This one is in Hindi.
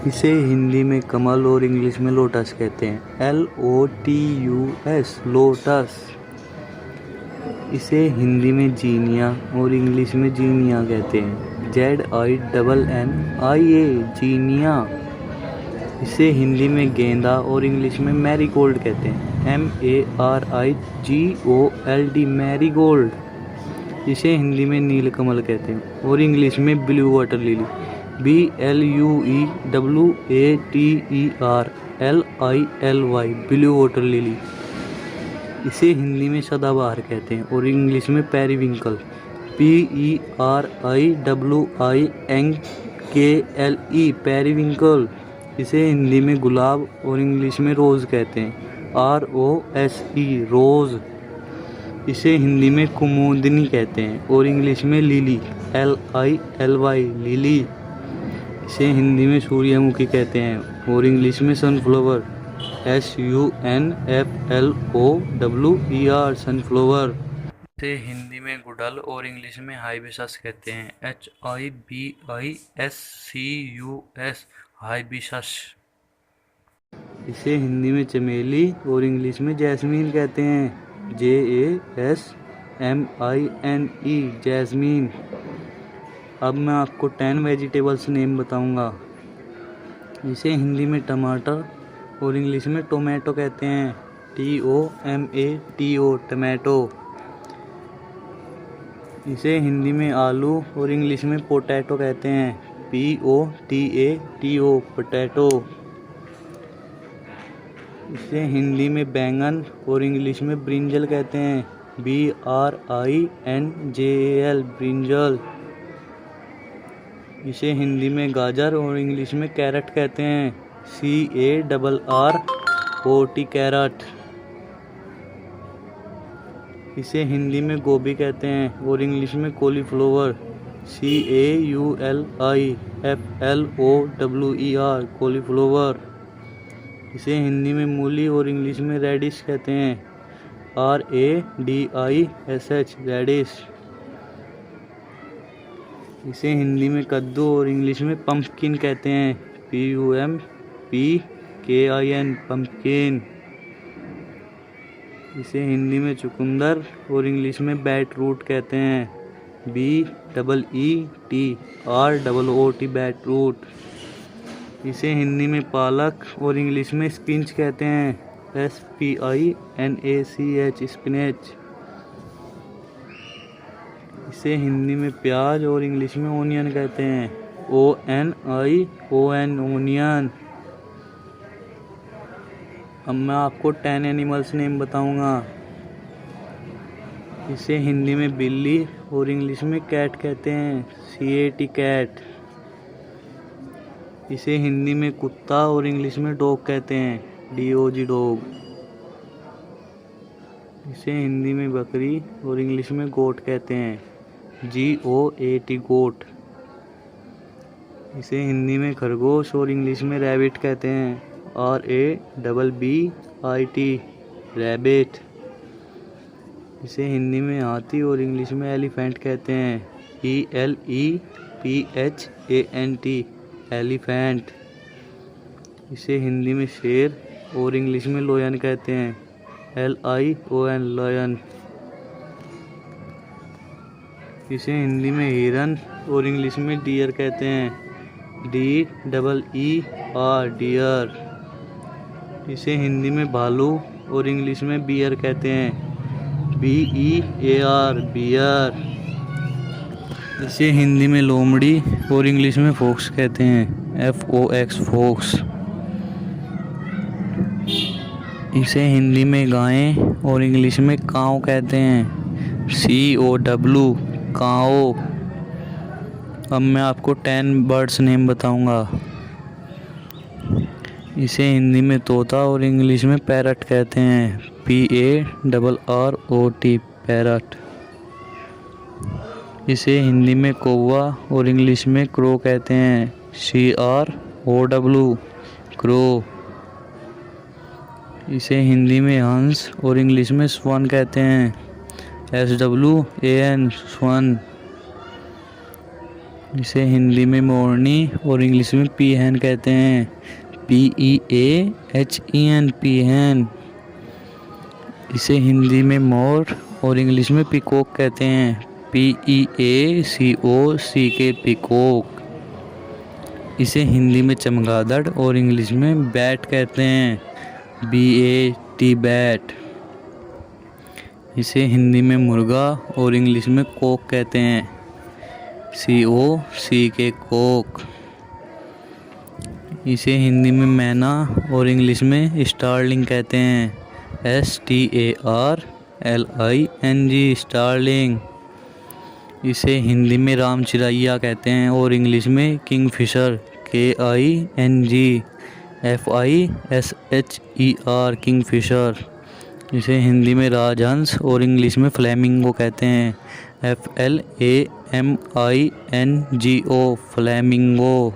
इसे हिंदी में कमल और इंग्लिश में लोटस कहते हैं। LOTUS lotus. इसे हिंदी में जीनिया और इंग्लिश में जीनिया कहते हैं। ZINNIA जीनिया। इसे हिंदी में गेंदा और इंग्लिश में मैरीगोल्ड कहते हैं। MARIGOLD marigold. इसे हिंदी में नीलकमल कहते हैं और इंग्लिश में blue water lily. BLUEWATERLILY blue water lily. इसे हिंदी में सदाबहार कहते हैं और इंग्लिश में पेरीविंकल। PERIWINKLE periwinkle. इसे हिंदी में गुलाब और इंग्लिश में रोज़ कहते हैं। ROSE रोज़। इसे हिंदी में कुमुदिनी कहते हैं और इंग्लिश में लिली। LILY lily. इसे हिंदी में सूर्यमुखी कहते हैं और इंग्लिश में सनफ्लावर। SUNFLOWER sunflower. इसे हिंदी में गुड़हल और इंग्लिश में हाइबिस्कस कहते हैं। HIBISCUS hibiscus. इसे हिंदी में चमेली और इंग्लिश में जैस्मीन कहते हैं। JASMINE jasmine. अब मैं आपको 10 वेजिटेबल्स नेम बताऊंगा। इसे हिंदी में टमाटर और इंग्लिश में टोमेटो कहते हैं। TOMATO tomato. इसे हिंदी में आलू और इंग्लिश में पोटैटो कहते हैं। POTATO potato. इसे हिंदी में बैंगन और इंग्लिश में ब्रिंजल कहते हैं। BRINJAL brinjal. इसे हिंदी में गाजर और इंग्लिश में कैरट कहते हैं। CARROT carrot. इसे हिंदी में गोभी कहते हैं और इंग्लिश में कॉलीफ्लावर। CAULIFLOWER cauliflower. इसे हिंदी में मूली और इंग्लिश में रेडिश कहते हैं। RADISH radish. इसे हिंदी में कद्दू और इंग्लिश में पंपकिन कहते हैं। PUMPKIN pumpkin. इसे हिंदी में चुकंदर और इंग्लिश में बीटरूट कहते हैं। BEETROOT beetroot. इसे हिंदी में पालक और इंग्लिश में स्पिनच कहते हैं। SPINACH spinach. इसे हिंदी में प्याज और इंग्लिश में ओनियन कहते हैं। ONION onion. अब मैं आपको 10 एनिमल्स नेम बताऊंगा। इसे हिंदी में बिल्ली और इंग्लिश में कैट कहते हैं। CAT cat. इसे हिंदी में कुत्ता और इंग्लिश में डॉग कहते हैं। DOG dog. इसे हिंदी में बकरी और इंग्लिश में गोट कहते हैं। GOAT गोट। इसे हिंदी में खरगोश और इंग्लिश में रैबिट कहते हैं। RABBIT rabbit. इसे हिंदी में हाथी और इंग्लिश में एलिफेंट कहते हैं। ELEPHANT elephant. इसे हिंदी में शेर और इंग्लिश में लोयन कहते हैं। LION lion. इसे हिंदी में हिरन और इंग्लिश में डियर कहते हैं। DEER deer. इसे हिंदी में भालू और इंग्लिश में बियर कहते हैं। BEAR bear. इसे हिंदी में लोमड़ी और इंग्लिश में फॉक्स कहते हैं। FOX fox. इसे हिंदी में गाय और इंग्लिश में काऊ कहते हैं। COW काऊ। अब मैं आपको 10 बर्ड्स नेम बताऊंगा। इसे हिंदी में तोता और इंग्लिश में पैरट कहते हैं। PARROT parrot. इसे हिंदी में कौवा और इंग्लिश में क्रो कहते हैं। CROW crow. इसे हिंदी में हंस और इंग्लिश में स्वान कहते हैं। SWAN स्वान। इसे हिंदी में मोरनी और इंग्लिश में पीहन कहते हैं। PEAHEN पीहन। इसे हिंदी में मोर और इंग्लिश में पीकॉक कहते हैं। PEACOCK peacock. इसे हिंदी में चमगादड़ और इंग्लिश में बैट कहते हैं। BAT bat. इसे हिंदी में मुर्गा और इंग्लिश में कॉक कहते हैं। COCK cock. इसे हिंदी में मैना और इंग्लिश में स्टारलिंग कहते हैं। STARLING starling. इसे हिंदी में रामचिरैया कहते हैं और इंग्लिश में किंगफिशर KINGFISHER किंगफिशर। इसे हिंदी में राजहंस और इंग्लिश में फ्लेमिंगो कहते हैं। FLAMINGO flamingo.